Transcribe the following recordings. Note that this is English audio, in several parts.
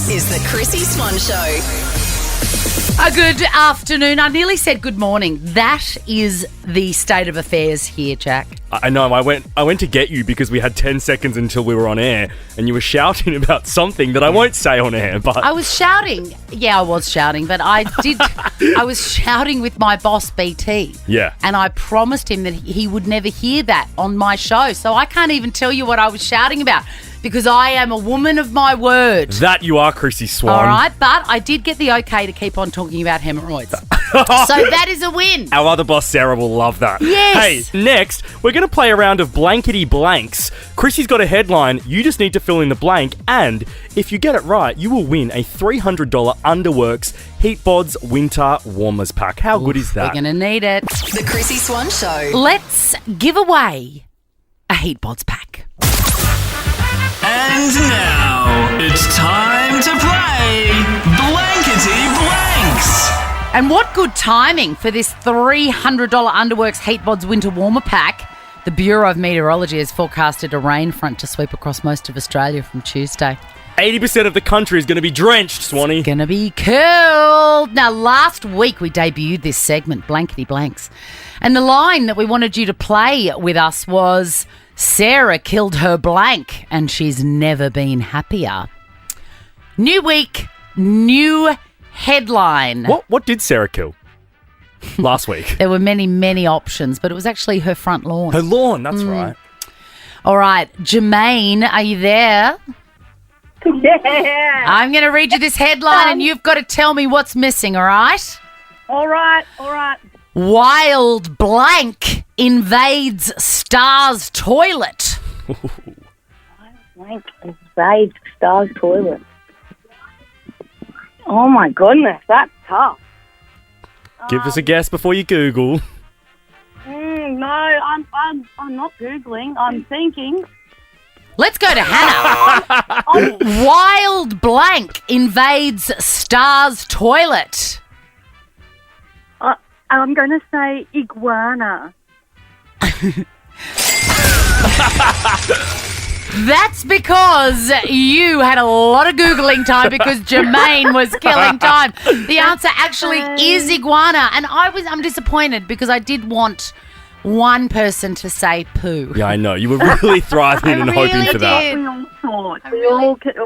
This is the Chrissy Swan Show. A good afternoon. I nearly said good morning. That is the state of affairs here, Jack. I know. I went to get you because we had 10 seconds until we were on air, and you were shouting about something that I won't say on air. But I was shouting. Yeah, I was shouting, but I was shouting with my boss, BT. Yeah. And I promised him that he would never hear that on my show. So I can't even tell you what I was shouting about because I am a woman of my word. That you are, Chrissy Swan. All right, but I did get the okay to keep on talking about hemorrhoids. So that is a win. Our other boss, Sarah, will love that. Yes. Hey, next, we're going to play a round of blankety blanks. Chrissy's got a headline. You just need to fill in the blank. And if you get it right, you will win a $300 Underworks HeatBods Winter Warmers Pack. How good is that? We're going to need it. The Chrissy Swan Show. Let's give away a HeatBods pack. And now it's time to play Blankety Blanks. And what good timing for this $300 Underworks HeatBods Winter Warmer Pack. The Bureau of Meteorology has forecasted a rain front to sweep across most of Australia from Tuesday. 80% of the country is going to be drenched, Swanee. It's going to be cold. Now, last week we debuted this segment, Blankety Blanks. And the line that we wanted you to play with us was, Sarah killed her blank and she's never been happier. New week, new headline. What did Sarah kill last week? There were many, many options, but it was actually her front lawn. Her lawn, that's right. All right, Jermaine, are you there? Yeah. I'm going to read you this headline and you've got to tell me what's missing, all right? All right. Wild blank invades star's toilet. Blank invades Star's toilet. Oh my goodness, that's tough. Give us a guess before you Google. No, I'm not Googling. I'm thinking. Let's go to Hannah. Wild blank invades star's toilet. I'm going to say iguana. That's because you had a lot of Googling time because Jermaine was killing time. The answer actually is iguana. And I'm disappointed because I did want one person to say poo. Yeah, I know. You were really thriving and really hoping for that. did. We all thought.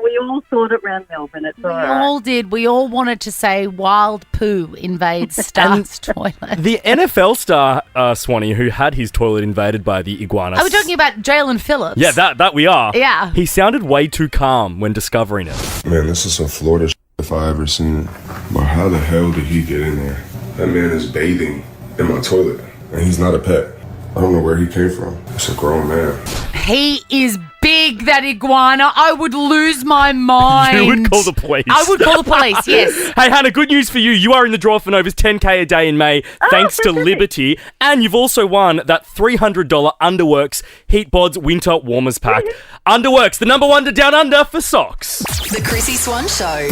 We all thought it around Melbourne. It's all We right. all did. We all wanted to say wild poo invades star's toilet. The NFL star, Swanee, who had his toilet invaded by the iguana. Are we talking about Jalen Phillips? Yeah, that we are. Yeah. He sounded way too calm when discovering it. Man, this is some Florida if I ever seen it. But how the hell did he get in there? That man is bathing in my toilet, and he's not a pet. I don't know where he came from. It's a grown man. He is big, that iguana. I would lose my mind. You would call the police. I would call the police, yes. Hey, Hannah, good news for you. You are in the draw for Nova's 10K a day in May, thanks to Liberty. And you've also won that $300 Underworks HeatBods Winter Warmers Pack. Underworks, the number one to Down Under for socks. The Chrissy Swan Show.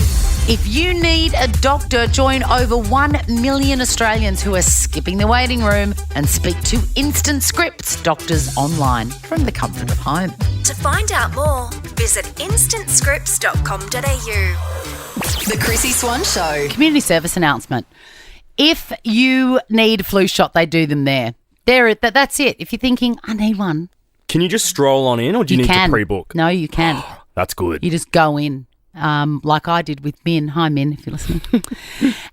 If you need a doctor, join over 1 million Australians who are skipping the waiting room and speak to Instant Scripts doctors online from the comfort of home. To find out more, visit instantscripts.com.au. The Chrissy Swan Show. Community service announcement. If you need a flu shot, they do them there. That's it. If you're thinking, I need one. Can you just stroll on in, or do you need to pre-book? No, you can. That's good. You just go in. Like I did with Min. Hi, Min, if you're listening.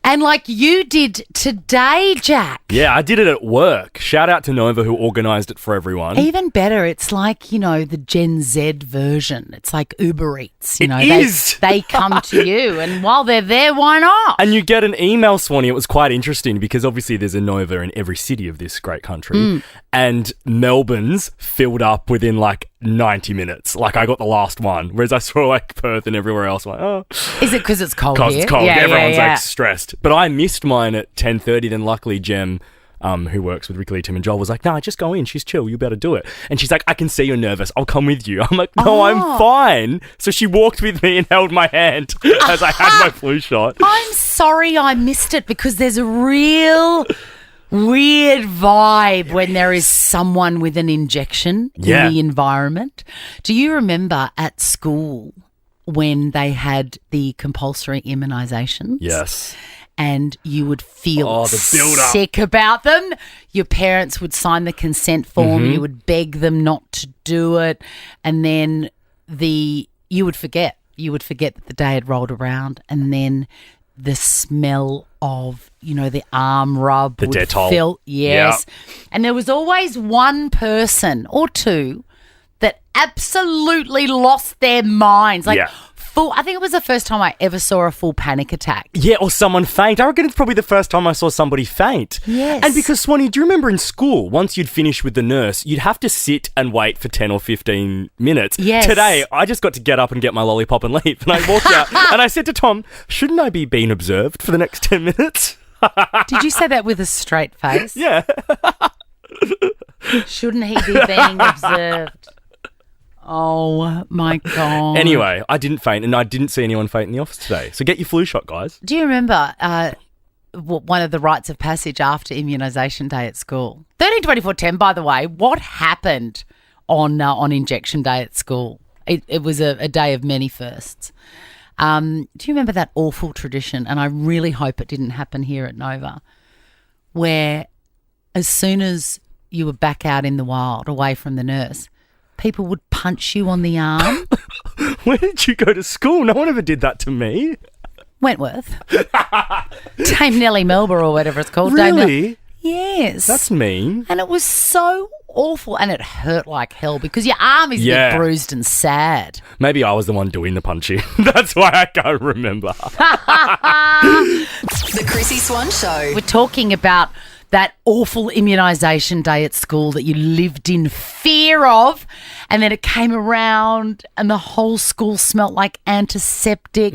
And like you did today, Jack. Yeah, I did it at work. Shout out to Nova who organised it for everyone. Even better, it's like, the Gen Z version. It's like Uber Eats. It is. They come to you, and while they're there, why not? And you get an email, Swanee. It was quite interesting because obviously there's a Nova in every city of this great country. And Melbourne's filled up within like 90 minutes. Like I got the last one, whereas I saw like Perth and everywhere else. Like, oh, is it because it's cold because here? it's cold. Yeah, Everyone's yeah. like stressed. But I missed mine at 10:30. Then luckily Jem, who works with Ricky, Tim and Joel, was like, "No, just go in. She's chill. You better do it." And she's like, "I can see you're nervous. I'll come with you." I'm like, "No, I'm fine." So she walked with me and held my hand as I had my flu shot. I'm sorry I missed it because there's a real weird vibe when there is someone with an injection in the environment. Do you remember at school when they had the compulsory immunisations. Yes. And you would feel the build-up. sick about them. Your parents would sign the consent form. Mm-hmm. You would beg them not to do it. And then you would forget. You would forget that the day had rolled around. And then the smell of, the arm rub The would Dettol. fill. Yes. And there was always one person or two that absolutely lost their minds. Like, Yeah. I think it was the first time I ever saw a full panic attack. Yeah, or someone faint. I reckon it's probably the first time I saw somebody faint. Yes. And because, Swanee, do you remember in school, once you'd finish with the nurse, you'd have to sit and wait for 10 or 15 minutes. Yes. Today, I just got to get up and get my lollipop and leave. And I walked out and I said to Tom, shouldn't I be being observed for the next 10 minutes? Did you say that with a straight face? Yeah. Shouldn't he be being observed? Oh, my God. Anyway, I didn't faint and I didn't see anyone faint in the office today. So get your flu shot, guys. Do you remember one of the rites of passage after immunisation day at school? 13/24/10, by the way, what happened on injection day at school? It was a day of many firsts. Do you remember that awful tradition? And I really hope it didn't happen here at Nova, where as soon as you were back out in the wild, away from the nurse, people would punch you on the arm. Where did you go to school? No one ever did that to me. Wentworth. Dame Nellie Melba or whatever it's called. Dame Really? Yes. That's mean. And it was so awful and it hurt like hell because your arm is a bit bruised and sad. Maybe I was the one doing the punching. That's why I can't remember. The Chrissy Swan Show. We're talking about that awful immunisation day at school that you lived in fear of, and then it came around and the whole school smelt like antiseptic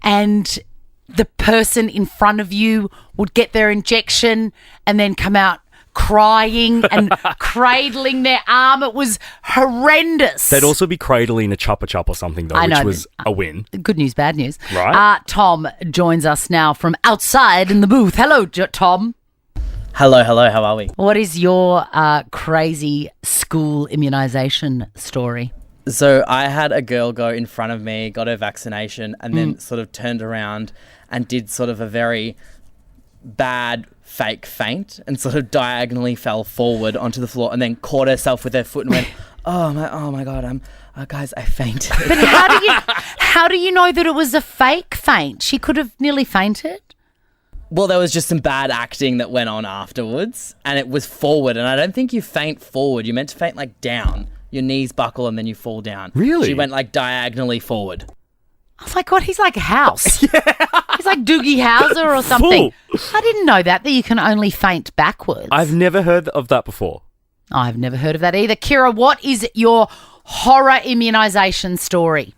and the person in front of you would get their injection and then come out crying and cradling their arm. It was horrendous. They'd also be cradling a Chupa Chup or something, though, I know. which was a win. Good news, bad news. Right. Tom joins us now from outside in the booth. Hello, Tom. Hello, how are we? What is your crazy school immunisation story? So I had a girl go in front of me, got her vaccination, and then sort of turned around and did sort of a very bad fake faint and sort of diagonally fell forward onto the floor and then caught herself with her foot and went, oh my God, guys, I fainted. But how do you know that it was a fake faint? She could have nearly fainted. Well, there was just some bad acting that went on afterwards, and it was forward, and I don't think you faint forward. You're meant to faint like down. Your knees buckle and then you fall down. Really? She went like diagonally forward. Oh my God, he's like House. He's like Doogie Howser or something. I didn't know that you can only faint backwards. I've never heard of that before. I've never heard of that either. Kira, what is your horror immunisation story?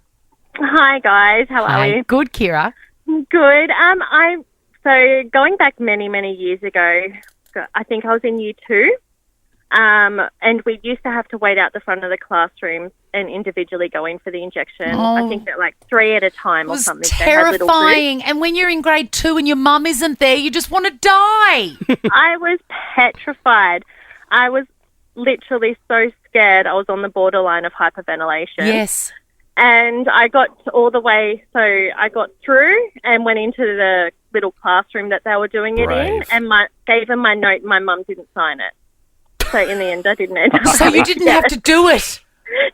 Hi guys, how are you? Good, Kira. Good. So going back many, many years ago, I think I was in year 2, and we used to have to wait out the front of the classroom and individually go in for the injection. I think that like 3 at a time or something. It was terrifying. And when you're in grade 2 and your mum isn't there, you just want to die. I was petrified. I was literally so scared. I was on the borderline of hyperventilation. Yes. And I got all the way, so I got through and went into the little classroom that they were doing it in, and gave them my note. My mum didn't sign it. So in the end, I didn't end up. So you didn't have to do it?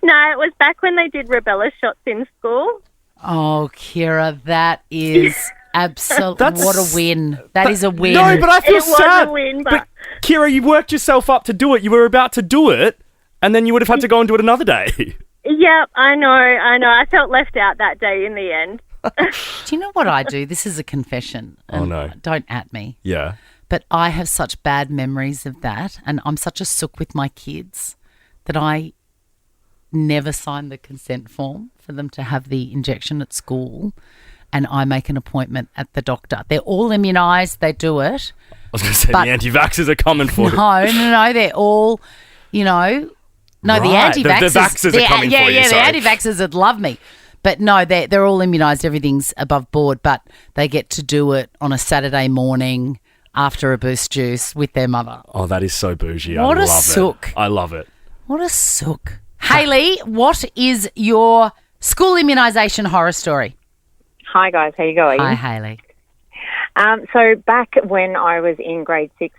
No, it was back when they did rubella shots in school. Oh, Kira, that is absolutely what a win. That is a win. No, but I feel It was sad. a win, but Kira, you worked yourself up to do it. You were about to do it, and then you would have had to go and do it another day. Yep, I know. I felt left out that day in the end. Do you know what I do? This is a confession. Oh, no. Don't at me. Yeah. But I have such bad memories of that, and I'm such a sook with my kids that I never sign the consent form for them to have the injection at school, and I make an appointment at the doctor. They're all immunised. They do it. I was going to say the anti-vaxxers are coming for you. No. They're all, No, the Right, anti-vaxxers. the vaxxers are coming for you, Yeah, sorry. the anti-vaxxers would love me. But no, they're all immunised. Everything's above board. But they get to do it on a Saturday morning after a boost juice with their mother. Oh, that is so bougie. What I a love sook. it. I love it. What a sook. Hayley, what is your School immunisation horror story. Hi guys, how you going? Hi, Hayley. So back when I was in grade 6,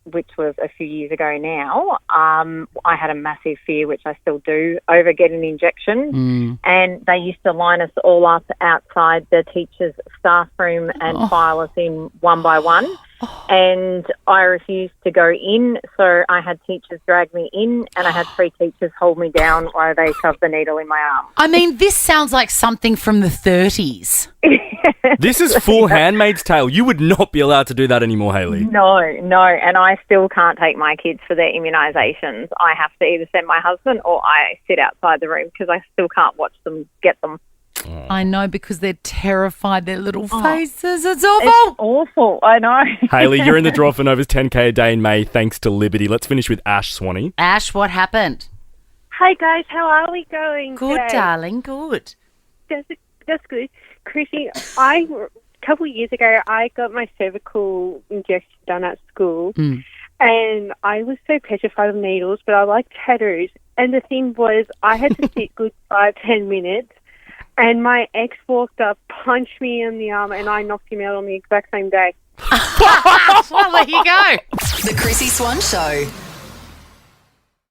which was a few years ago now, I had a massive fear, which I still do, over getting injections. And they used to line us all up outside the teacher's staff room and file us in one by one. And I refused to go in, so I had teachers drag me in, and I had 3 teachers hold me down while they shoved the needle in my arm. I mean, this sounds like something from the 30s. This is full Handmaid's Tale. You would not be allowed to do that anymore, Hayley. No, and I still can't take my kids for their immunisations. I have to either send my husband or I sit outside the room because I still can't watch them get them. I know, because they're terrified, their little faces. It's awful. It's awful, I know. Hayley, you're in the draw for Nova's 10K a day in May, thanks to Liberty. Let's finish with Ash Swanee. Ash, what happened? Hi guys, how are we going? Good, today? darling, good. That's good. Chrissy, a couple of years ago, I got my cervical injection done at school, and I was so petrified of needles, but I like tattoos. And the thing was, I had to sit good 5-10 minutes, and my ex walked up, punched me in the arm, and I knocked him out on the exact same day. Well, there you go. The Chrissy Swan Show.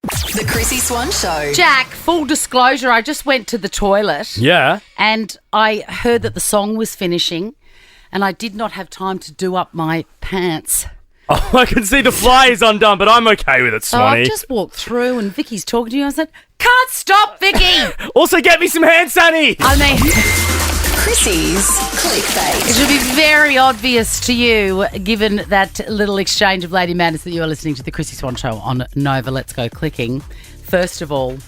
The Chrissy Swan Show. Jack, full disclosure, I just went to the toilet. Yeah. And I heard that the song was finishing, and I did not have time to do up my pants. Oh, I can see the fly is undone, but I'm okay with it, So Swanee. I just walked through, and Vicky's talking to you. I said, "Can't stop, Vicky." Also, get me some hand sanitizer. I mean, Chrissy's clickbait. it should be very obvious to you, given that little exchange of Lady Madness, that you are listening to the Chrissy Swan Show on Nova. Let's go clicking. First of all,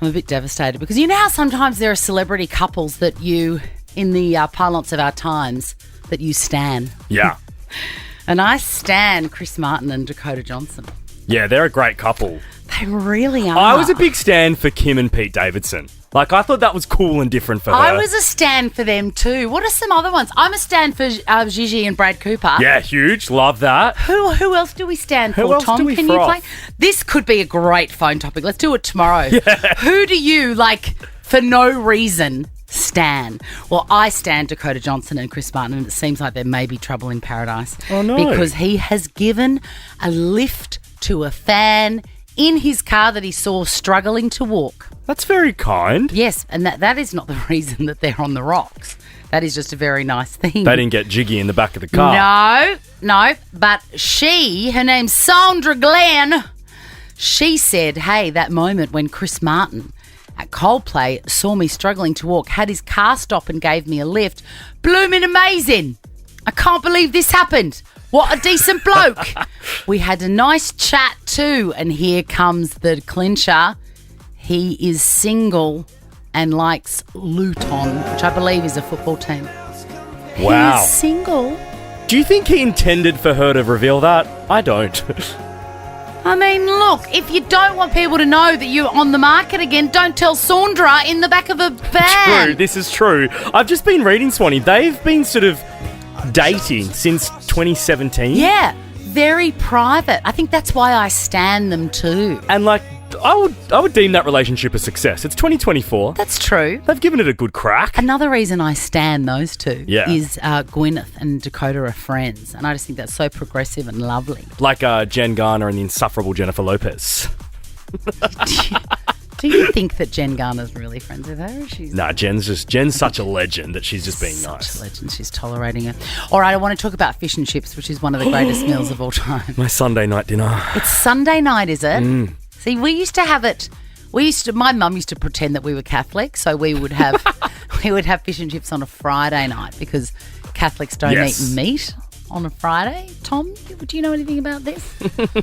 I'm a bit devastated because you know how sometimes there are celebrity couples that you, in the parlance of our times, that you stan. Yeah. And I stan Chris Martin and Dakota Johnson. Yeah, they're a great couple. They really are. I was a big stan for Kim and Pete Davidson. Like, I thought that was cool and different for her. I was a stan for them too. What are some other ones? I'm a stan for Gigi and Brad Cooper. Yeah, huge. Love that. Who else do we stand for? Who else Tom, do we can froth? you play? This could be a great phone topic. Let's do it tomorrow. Yeah. Who do you, like, for no reason, stan? Well, I stan Dakota Johnson and Chris Martin, and it seems like there may be trouble in paradise. Oh, no. Because he has given a lift to a fan in his car that he saw struggling to walk. That's very kind. Yes, and that is not the reason that they're on the rocks. That is just a very nice thing. They didn't get jiggy in the back of the car. No, but her name's Sandra Glenn, she said, hey, that moment when Chris Martin at Coldplay saw me struggling to walk, had his car stop and gave me a lift, blooming amazing. I can't believe this happened. What a decent bloke. We had a nice chat too, and here comes the clincher. He is single and likes Luton, which I believe is a football team. Wow. He is single. Do you think he intended for her to reveal that? I don't. I mean, look, if you don't want people to know that you're on the market again, don't tell Sandra in the back of a van. True, this is true. I've just been reading, Swanee. They've been sort of dating since 2017. Yeah, very private. I think that's why I stan them too. And, like, I would deem that relationship a success. It's 2024. That's true. They've given it a good crack. Another reason I stan those two Yeah. is Gwyneth and Dakota are friends. And I just think that's so progressive and lovely. Like Jen Garner and the insufferable Jennifer Lopez. Do you think that Jen Garner's really friends with her? Nah, Jen's such a legend that she's just being nice. Such a legend. She's tolerating her. All right, I want to talk about fish and chips, which is one of the greatest meals of all time. My Sunday night dinner. It's Sunday night, is it? See, we used to have it. My mum used to pretend that we were Catholic, so we would have fish and chips on a Friday night because Catholics don't eat meat on a Friday. Tom, do you know anything about this?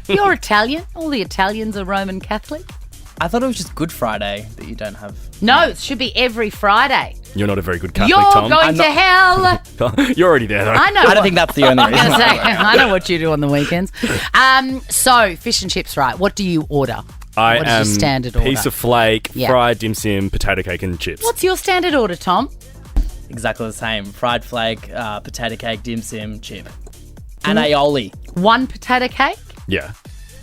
You're Italian. All the Italians are Roman Catholic. I thought it was just Good Friday that you don't have. No, it should be every Friday. You're not a very good Catholic, You're Tom. going to hell. You're already there, though. I know. I don't think that's the only reason. I know what you do on the weekends. So, fish and chips, right? What do you order? I What is am your standard order? piece of flake, Yeah. fried dim sim, potato cake and chips. What's your standard order, Tom? Exactly the same. Fried flake, potato cake, dim sim, chip. And aioli. One potato cake? Yeah.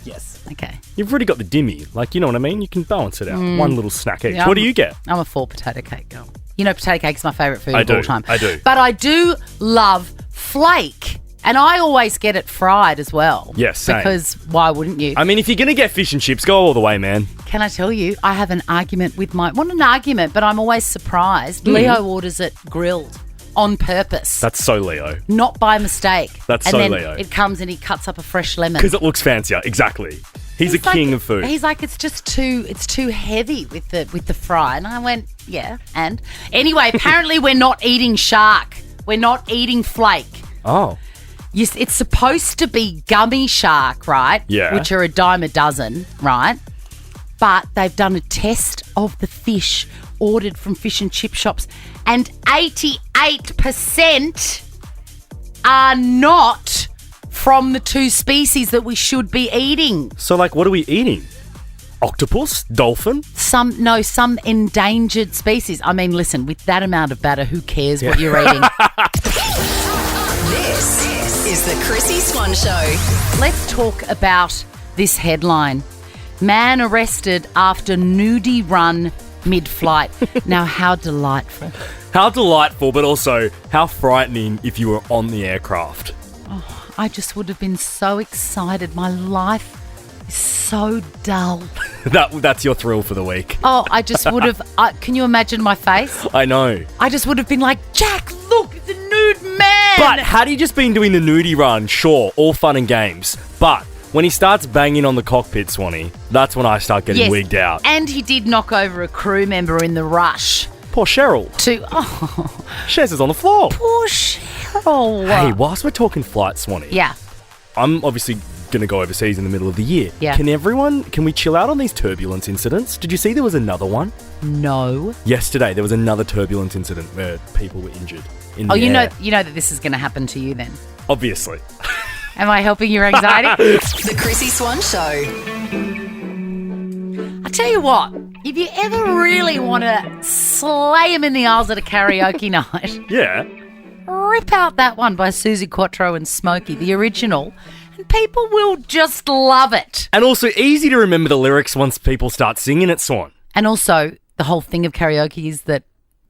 Yes. Okay. You've already got the dimmy. Like, you know what I mean? You can balance it out. One little snack each. Yeah, What do you get? I'm a full potato cake girl. You know, potato cake's my favourite food I of do, all time. I do. But I do love flake. And I always get it fried as well. Yes, same. Because why wouldn't you? I mean, if you're going to get fish and chips, go all the way, man. Can I tell you, I have an argument with my... Well, not an argument, but I'm always surprised. Leo orders it grilled on purpose. That's so Leo. Not by mistake. That's and so then Leo. it comes and he cuts up a fresh lemon. Because it looks fancier. Exactly. He's a king of food. He's like, it's too heavy with the fry. And I went, yeah, and? Anyway, apparently we're not eating shark. We're not eating flake. Oh. Yes, it's supposed to be gummy shark, right? Yeah. Which are a dime a dozen, right? But they've done a test of the fish ordered from fish and chip shops, and 88% are not from the two species that we should be eating. So, like, what are we eating? Octopus? Dolphin? Some endangered species. I mean, listen, with that amount of batter, who cares what you're eating? This is the Chrissy Swan Show. Let's talk about this headline. Man arrested after nudie run mid-flight. Now, how delightful. How delightful, but also how frightening if you were on the aircraft. Oh, I just would have been so excited. My life is so dull. That's your thrill for the week. Oh, I just would have... can you imagine my face? I know. I just would have been like, Jack, look, it's a nude man. But had he just been doing the nudie run, sure, all fun and games. But when he starts banging on the cockpit, Swanee, that's when I start getting wigged out. And he did knock over a crew member in the rush. Poor Cheryl. Shez is on the floor. Poor Cheryl. Hey, whilst we're talking flight, Swanee. Yeah. I'm obviously going to go overseas in the middle of the year. Yeah. Can we chill out on these turbulence incidents? Did you see there was another one? No. Yesterday, there was another turbulence incident where people were injured in the air. You know that this is going to happen to you then. Obviously. Am I helping your anxiety? The Chrissy Swan Show. I tell you what, if you ever really want to slay him in the aisles at a karaoke night, Yeah. rip out that one by Susie Quattro and Smokey, the original, and people will just love it. And also easy to remember the lyrics once people start singing it, Swan. And also, the whole thing of karaoke is that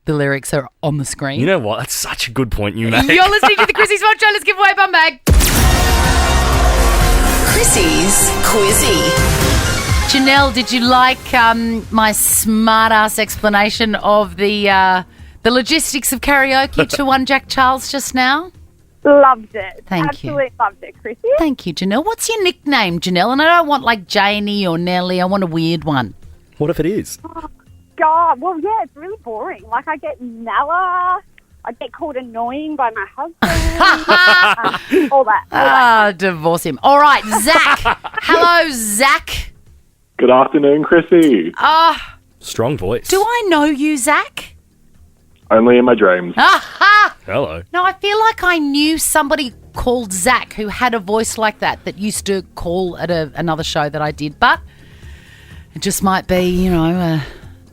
the lyrics are on the screen. You know what? That's such a good point you make. You're listening to the Chrissy Swan Show. Let's give away a bum bag. Chrissy's Quizzy. Janelle, did you like my smart-ass explanation of the logistics of karaoke to one Jack Charles just now? Loved it. Thank you. Absolutely loved it, Chrissy. Thank you, Janelle. What's your nickname, Janelle? And I don't want like Janie or Nellie. I want a weird one. What if it is? Oh, God. Well, yeah, it's really boring. Like, I get Nella. I get called annoying by my husband. All that. Divorce him. All right, Zach. Hello, Zach. Good afternoon, Chrissy. Strong voice. Do I know you, Zach? Only in my dreams. Hello. No, I feel like I knew somebody called Zach who had a voice like that used to call at another show that I did, but it just might be, a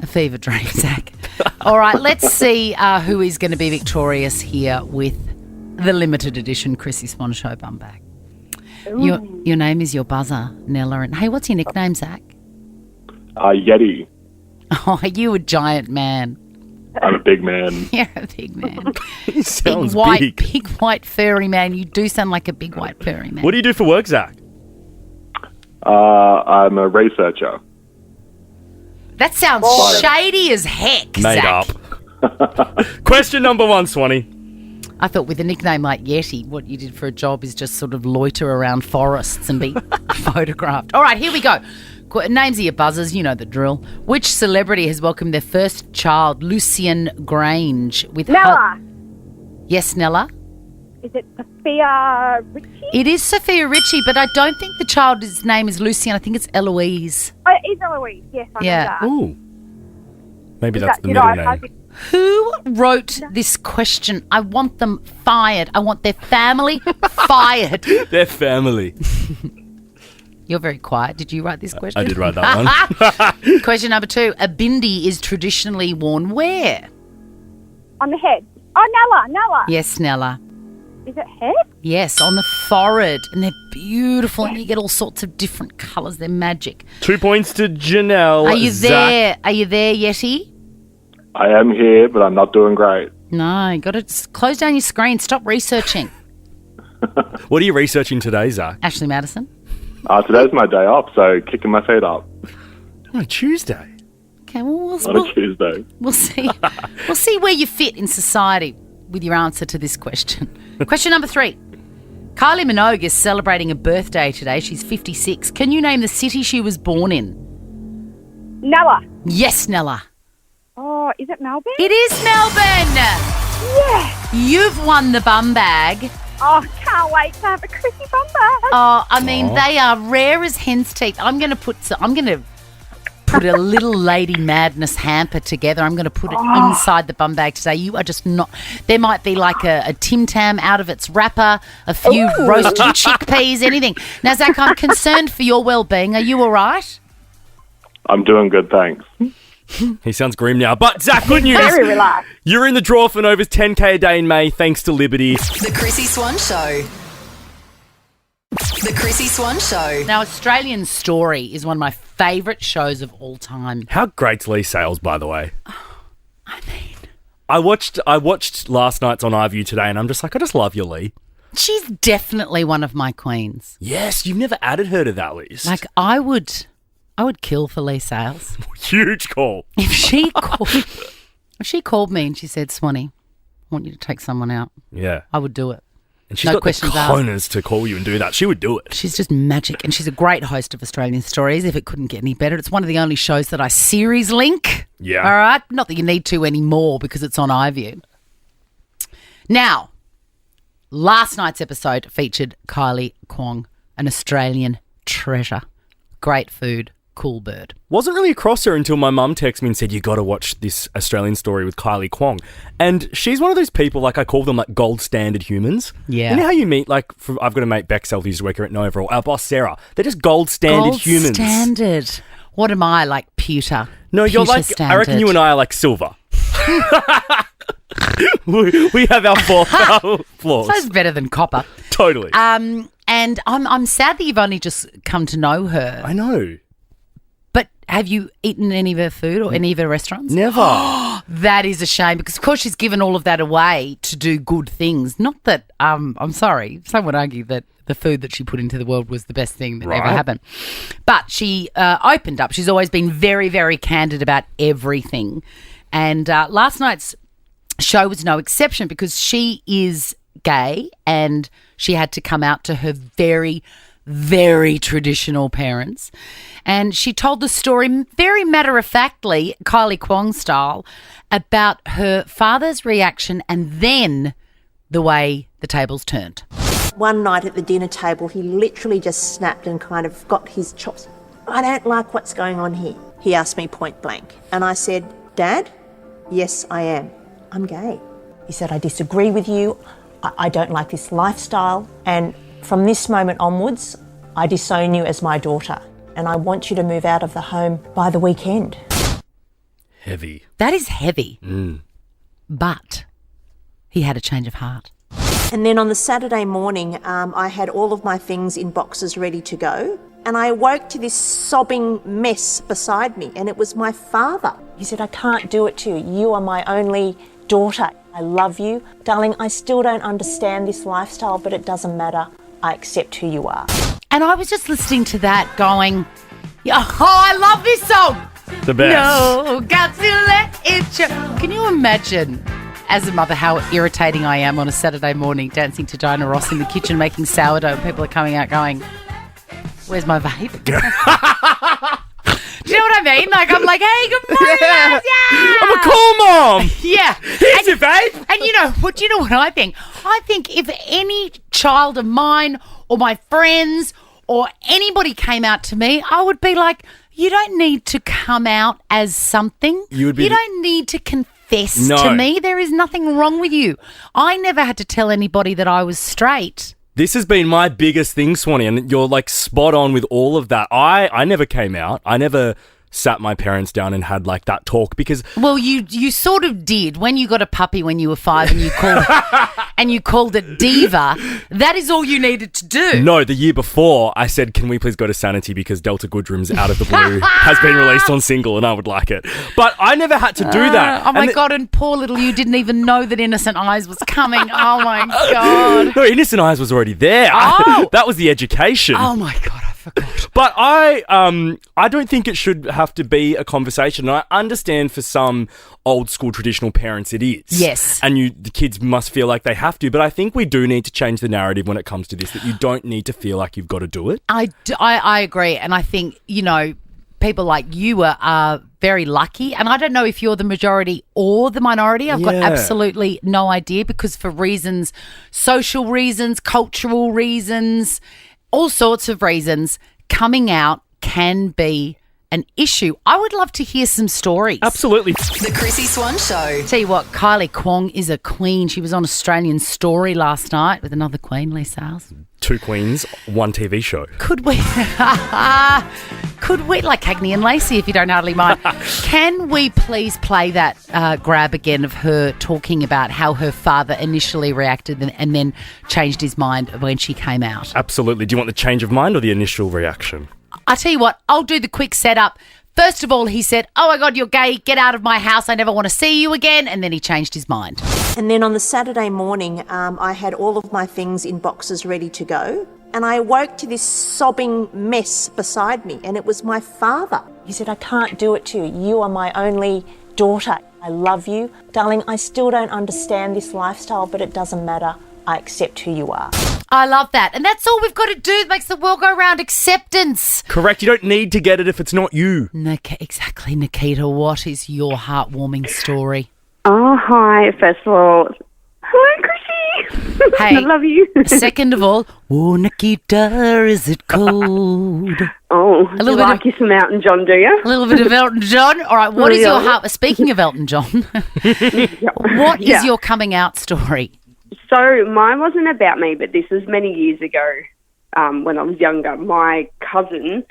fever dream, Zach. All right, let's see who is going to be victorious here with the limited edition Chrissy Swan Show bum bag. Your name is your buzzer, Nella. And hey, what's your nickname, Zach? Yeti. Oh, you a giant man. I'm a big man. You're a big man. He sounds big white furry man. You do sound like a big white furry man. What do you do for work, Zach? I'm a researcher. That sounds shady as heck, Made Zach. up. Question number 1, Swanee. I thought with a nickname like Yeti, what you did for a job is just sort of loiter around forests and be photographed. All right, here we go. Names of your buzzers, you know the drill. Which celebrity has welcomed their first child, Lucian Grange, with Nella. Yes, Nella? Is it Sophia Richie? It is Sophia Richie, but I don't think the child's name is Lucian. I think it's Eloise. Oh, it is Eloise. Yes, I know that. Ooh. Maybe Is that's that- the you middle know, name. Who wrote this question? I want them fired. I want their family fired. Their family. You're very quiet. Did you write this question? I did write that one. Question number 2. A bindi is traditionally worn where? On the head. Oh, Nella. Yes, Nella. Is it hair? Yes, on the forehead. And they're beautiful and you get all sorts of different colours. They're magic. 2 points to Janelle. Are you Zach. there? Are you there, Yeti? I am here, but I'm not doing great. No, you got to close down your screen. Stop researching. What are you researching today, Zach? Ashley Madison. Today's my day off, so kicking my feet up. Oh, Tuesday. Okay, well, On a Tuesday. we'll see. We'll see where you fit in society with your answer to this question. Question number 3. Kylie Minogue is celebrating a birthday today. She's 56. Can you name the city she was born in? Nella. Yes, Nella. Oh, is it Melbourne? It is Melbourne. Yeah. You've won the bum bag. Oh, can't wait to have a Chrissy bum bag. Oh, I mean, they are rare as hen's teeth. I'm going to put a little Lady Madness hamper together. I'm going to put it inside the bum bag today. You are just not... There might be like a Tim Tam out of its wrapper, a few roasted chickpeas, anything. Now, Zach, I'm concerned for your well-being. Are you all right? I'm doing good, thanks. He sounds grim now. But, Zach, good news. Very relaxed. You're in the draw for Nova's 10K a day in May, thanks to Liberty. The Chrissy Swan Show. The Chrissy Swan Show. Now, Australian Story is one of my favourite shows of all time. How great's Lee Sales, by the way? I mean... I watched last night's on iView today, and I'm just like, I just love you, Lee. She's definitely one of my queens. Yes, you've never added her to that list. Like, I would kill for Lee Sales. Huge call. If she called me and she said, Swanee, I want you to take someone out, Yeah. I would do it. And she's No got the questions asked. cojones to call you and do that. She would do it. She's just magic, and she's a great host of Australian Stories, if it couldn't get any better. It's one of the only shows that I series link. Yeah. All right? Not that you need to anymore because it's on iView. Now, last night's episode featured Kylie Kwong, an Australian treasure. Great food, cool bird. Wasn't really across her until my mum texted me and said, you got to watch this Australian Story with Kylie Kwong. And she's one of those people, like I call them like gold standard humans. Yeah. You know how you meet, like, I've got a mate, Bexel, who used to work here at Nova, or our boss, Sarah. They're just gold standard humans. Standard. What am I, like pewter? No, you're Pewter like, standard. I reckon you and I are like silver. we have our flaws. So it's better than copper. Totally. And I'm sad that you've only just come to know her. I know. But have you eaten any of her food or any of her restaurants? Never. That is a shame because, of course, she's given all of that away to do good things. Not that, I'm sorry, some would argue that the food that she put into the world was the best thing that ever happened. But she opened up. She's always been very, very candid about everything. And last night's show was no exception because she is gay and she had to come out to her very, very traditional parents. And she told the story very matter-of-factly, Kylie Kwong style, about her father's reaction and then the way the tables turned. One night at the dinner table, he literally just snapped and kind of got his chops. I don't like what's going on here. He asked me point blank. And I said, Dad, yes, I am. I'm gay. He said, I disagree with you. I don't like this lifestyle. And from this moment onwards, I disown you as my daughter. And I want you to move out of the home by the weekend. Heavy. That is heavy. But he had a change of heart. And then on the Saturday morning, I had all of my things in boxes ready to go. And I awoke to this sobbing mess beside me, and it was my father. He said, I can't do it to you. You are my only daughter. I love you. Darling, I still don't understand this lifestyle, but it doesn't matter. I accept who you are. And I was just listening to that going, oh, I love this song. The best. No, got to let it show. Can you imagine, as a mother, how irritating I am on a Saturday morning dancing to Diana Ross in the kitchen making sourdough and people are coming out going, where's my vape? Do you know what I mean? Like, I'm like, hey, good morning, guys. Yeah. I'm a cool mom. Yeah. Here's your vape. And you know what I think? I think if any child of mine or my friends or anybody came out to me, I would be like, you don't need to come out as something. You don't need to confess to me. There is nothing wrong with you. I never had to tell anybody that I was straight. This has been my biggest thing, Swanee, and you're like spot on with all of that. I never came out. I never sat my parents down and had like that talk because Well, you sort of did when you got a puppy when you were 5 and you called it Diva. That is all you needed to do. no, the year before I said, can we please go to Sanity because Delta Goodrum's Out of the Blue has been released on single and I would like it. But I never had to do that. Oh my God, and poor little you didn't even know that Innocent Eyes was coming. Oh my God. No, Innocent Eyes was already there. Oh. That was the education. Oh my God, I forgot. But I don't think it should have to be a conversation. And I understand for some old school traditional parents it is. Yes. And the kids must feel like they have to. But I think we do need to change the narrative when it comes to this, that you don't need to feel like you've got to do it. I agree. And I think, people like you are very lucky. And I don't know if you're the majority or the minority. I've got absolutely no idea because for reasons, social reasons, cultural reasons, all sorts of reasons, coming out can be an issue. I would love to hear some stories. Absolutely. The Chrissy Swan Show. Tell you what, Kylie Kwong is a queen. She was on Australian Story last night with another queen, Lee Sales. 2 queens, 1 TV show. Could we, like Cagney and Lacey, if you don't hardly mind, can we please play that grab again of her talking about how her father initially reacted and then changed his mind when she came out? Absolutely. Do you want the change of mind or the initial reaction? I tell you what, I'll do the quick setup. First of all, he said, "Oh my God, you're gay. Get out of my house. I never want to see you again." And then he changed his mind. And then on the Saturday morning, I had all of my things in boxes ready to go. And I awoke to this sobbing mess beside me, and it was my father. He said, "I can't do it to you. You are my only daughter. I love you. Darling, I still don't understand this lifestyle, but it doesn't matter. I accept who you are." I love that. And that's all we've got to do. It makes the world go round. Acceptance. Correct. You don't need to get it if it's not you. Exactly, Nikita. What is your heartwarming story? Oh, hi. First of all, hello, Chrissy. Hey, I love you. Second of all, oh, Nikita, is it cold? Oh, you like you some Elton John, do you? A little bit of Elton John. All right, what is your heart? Speaking of Elton John, what is your coming out story? So mine wasn't about me, but this was many years ago when I was younger. My cousin,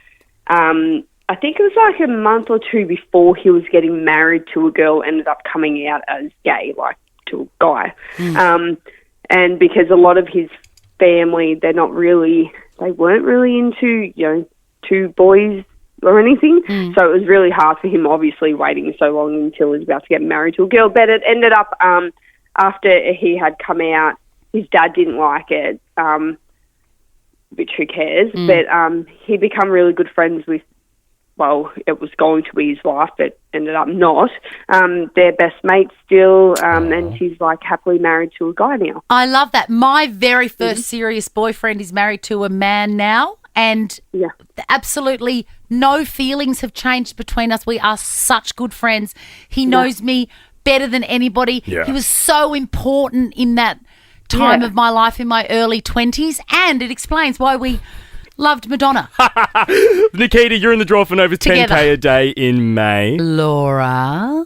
I think it was like a month or two before he was getting married to a girl, ended up coming out as gay, like to a guy. And because a lot of his family, they weren't really into, 2 boys or anything. So it was really hard for him, obviously, waiting so long until he was about to get married to a girl. But it ended up... after he had come out, his dad didn't like it, which who cares, but he became really good friends with, it was going to be his wife, but ended up not. They're best mates still, and he's like happily married to a guy now. I love that. My very first serious boyfriend is married to a man now, and absolutely no feelings have changed between us. We are such good friends. He knows me better than anybody. He was so important in that time of my life in my early 20s, and it explains why we loved Madonna. Nikita, you're in the draw for over 10K a day in May. Laura.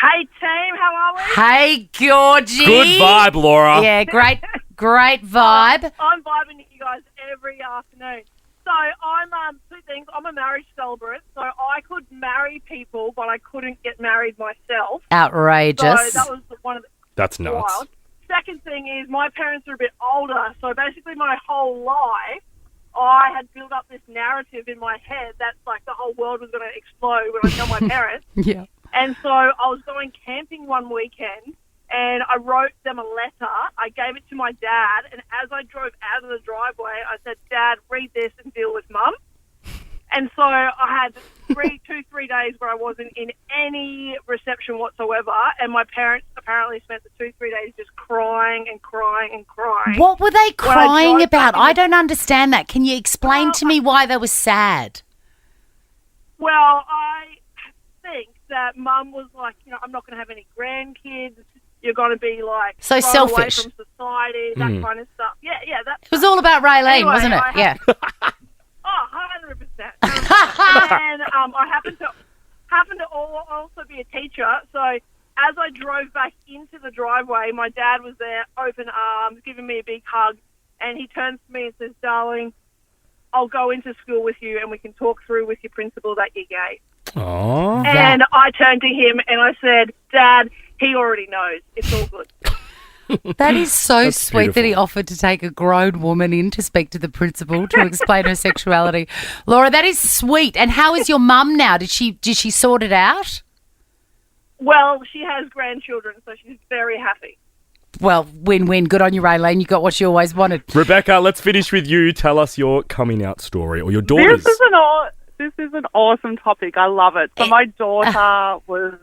Hey team, how are we? Hey Georgie. Good vibe, Laura. Yeah, great vibe. I'm vibing with you guys every afternoon. So I'm 2 things. I'm a marriage celebrant, so I could marry people, but I couldn't get married myself. Outrageous. So that was one of the... That's nuts. Wild. Second thing is my parents are a bit older, so basically my whole life I had built up this narrative in my head that like the whole world was going to explode when I tell my parents. Yeah. And so I was going camping one weekend, and I wrote them a letter. I gave it to my dad, and as I drove out of the driveway, I said, "Dad, read this and deal with Mum." And so I had 3 days where I wasn't in any reception whatsoever, and my parents apparently spent the 2-3 days just crying and crying and crying. What were they crying about? I don't understand that. Can you explain to me why they were sad? Well, I think that Mum was like, I'm not going to have any grandkids. You're going to be like so selfish away from society, that kind of stuff. Yeah, that. It was all about Raylene, wasn't it? Yeah. 100%. And then I happen to also be a teacher. So as I drove back into the driveway, my dad was there, open arms, giving me a big hug, and he turns to me and says, "Darling, I'll go into school with you and we can talk through with your principal that you're gay. Aww. And I turned to him and I said, Dad, he already knows. It's all good. That is so That's sweet that he beautiful. offered to take a grown woman in to speak to the principal to explain her sexuality. Laura, that is sweet. And how is your mum now? Did she sort it out? Well, she has grandchildren, so she's very happy. Well, win-win. Good on you, Raylene. You got what you always wanted. Rebecca, let's finish with you. Tell us your coming out story or your daughter's. This is an awesome topic. I love it. So my daughter was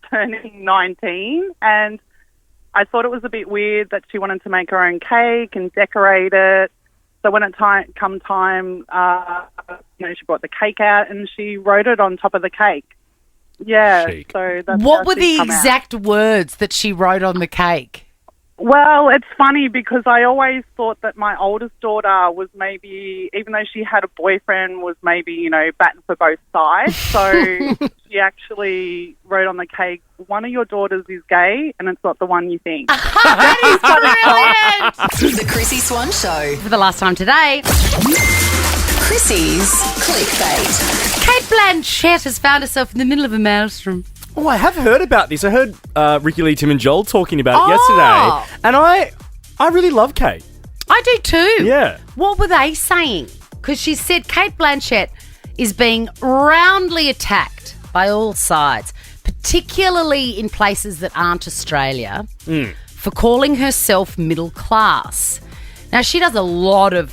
turning 19 and I thought it was a bit weird that she wanted to make her own cake and decorate it. So when it come time, she brought the cake out and she wrote it on top of the cake. Yeah. Chic. So that's What how were she's the come out. exact words that she wrote on the cake? Well, it's funny because I always thought that my oldest daughter was maybe, even though she had a boyfriend, was maybe, batting for both sides. So she actually wrote on the cake, one of your daughters is gay and it's not the one you think. That is brilliant. The Chrissy Swan Show. For the last time today, Chrissy's Clickbait. Kate Blanchett has found herself in the middle of a maelstrom. Oh, I have heard about this. I heard Ricky Lee, Tim and Joel talking about it Oh. yesterday. And I really love Kate. I do too. Yeah. What were they saying? Because she said Kate Blanchett is being roundly attacked by all sides, particularly in places that aren't Australia, for calling herself middle class. Now, she does a lot of,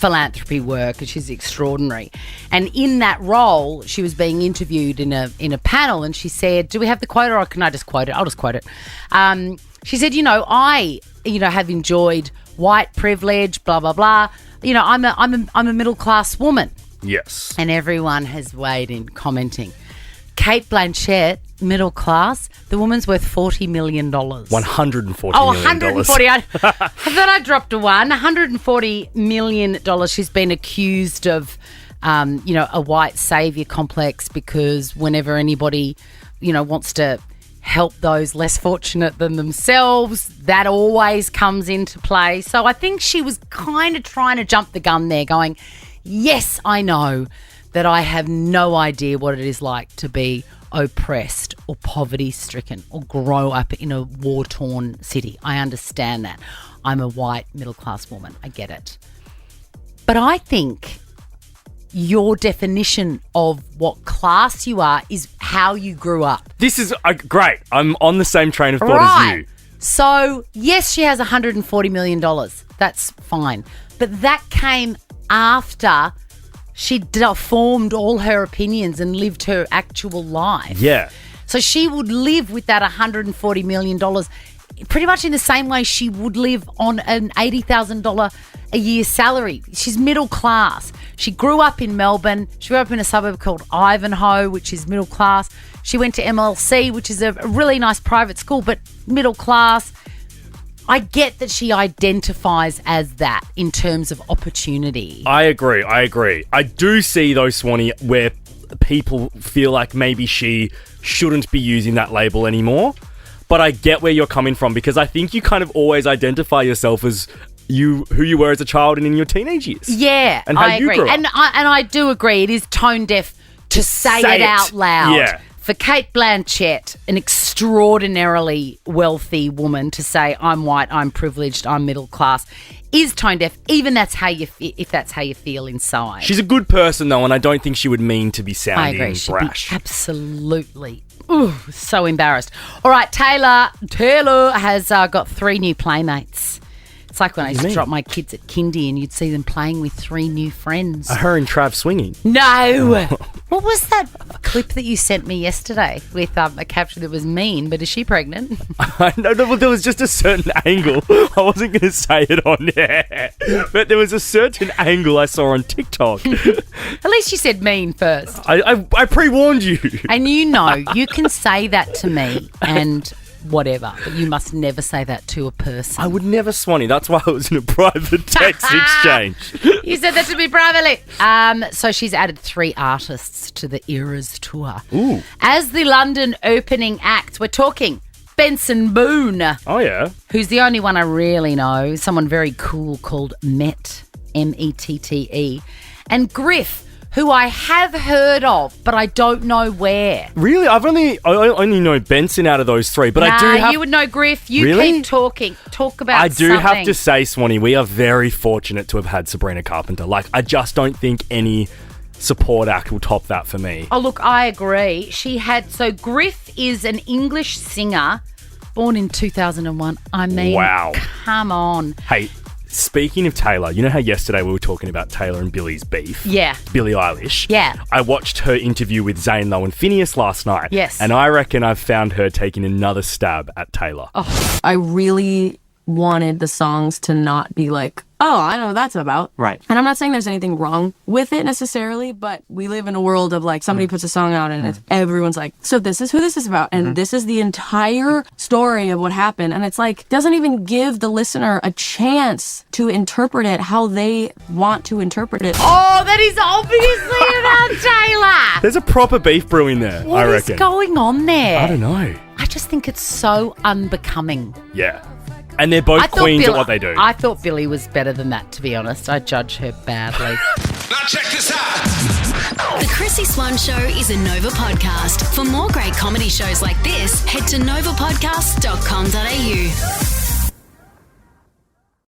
philanthropy work, and she's extraordinary. And in that role, she was being interviewed in a panel, and she said, "Do we have the quote, or can I just quote it?" I'll just quote it. She said, I have enjoyed white privilege, blah blah blah. I'm a middle class woman." Yes. And everyone has weighed in, commenting. Kate Blanchett, middle class, the woman's worth $40 million. $140 Oh, million. 140. I thought I dropped a one. $140 million. She's been accused of, a white saviour complex because whenever anybody, wants to help those less fortunate than themselves, that always comes into play. So I think she was kind of trying to jump the gun there, going, yes, I know that I have no idea what it is like to be oppressed or poverty-stricken or grow up in a war-torn city. I understand that. I'm a white middle-class woman. I get it. But I think your definition of what class you are is how you grew up. This is great. I'm on the same train of thought as you. So, yes, she has $140 million. That's fine. But that came after she'd formed all her opinions and lived her actual life. Yeah. So she would live with that $140 million pretty much in the same way she would live on an $80,000 a year salary. She's middle class. She grew up in Melbourne. She grew up in a suburb called Ivanhoe, which is middle class. She went to MLC, which is a really nice private school, but middle class. I get that she identifies as that in terms of opportunity. I agree. I do see, though, Swanee, where people feel like maybe she shouldn't be using that label anymore. But I get where you're coming from, because I think you kind of always identify yourself as who you were as a child and in your teenage years. Yeah, and how I you agree. grew up. And I do agree. It is tone deaf to say it out loud. Yeah. For Kate Blanchett, an extraordinarily wealthy woman, to say I'm white, I'm privileged, I'm middle class, is tone deaf. Even if that's how you feel inside. She's a good person, though, and I don't think she would mean to be I sounding agree. She'd brash. be absolutely. Ooh, so embarrassed. All right, Taylor has got 3 new playmates. It's like when I used to drop my kids at kindy and you'd see them playing with 3 new friends. Are her and Trav swinging? No. What was that clip that you sent me yesterday with a caption that was mean, but is she pregnant? I know, there was just a certain angle. I wasn't going to say it on air, but there was a certain angle I saw on TikTok. At least you said mean first. I pre-warned you. And you can say that to me and whatever, but you must never say that to a person. I would never, Swanee. That's why I was in a private text exchange. You said that to me privately. So she's added 3 artists to the Eras tour. Ooh. As the London opening act, we're talking Benson Boone. Oh, yeah. Who's the only one I really know. Someone very cool called Met. Mette, and Griff, who I have heard of, but I don't know where. Really? I only know Benson out of those three, but I do have... you would know Griff. You Really? keep talking. Talk about I do something. have to say, Swanee, we are very fortunate to have had Sabrina Carpenter. Like, I just don't think any support act will top that for me. Oh, look, I agree. So Griff is an English singer born in 2001. I mean, Wow. Come on. Hey, speaking of Taylor, you know how yesterday we were talking about Taylor and Billy's beef? Yeah. Billie Eilish. Yeah. I watched her interview with Zayn Lowe and Phineas last night. Yes. And I reckon I've found her taking another stab at Taylor. Oh. I really wanted the songs to not be like, oh, I know what that's about. Right. And I'm not saying there's anything wrong with it necessarily, but we live in a world of like somebody puts a song out and everyone's like, so this is who this is about. And this is the entire story of what happened. And it's like, doesn't even give the listener a chance to interpret it how they want to interpret it. Oh, that is obviously about Taylor. There's a proper beef brewing there, What I is reckon. going on there? I don't know. I just think it's so unbecoming. Yeah. And they're both queens at what they do. I thought Billy was better than that, to be honest. I judge her badly. Now check this out. The Chrissy Swan Show is a Nova podcast. For more great comedy shows like this, head to novapodcast.com.au.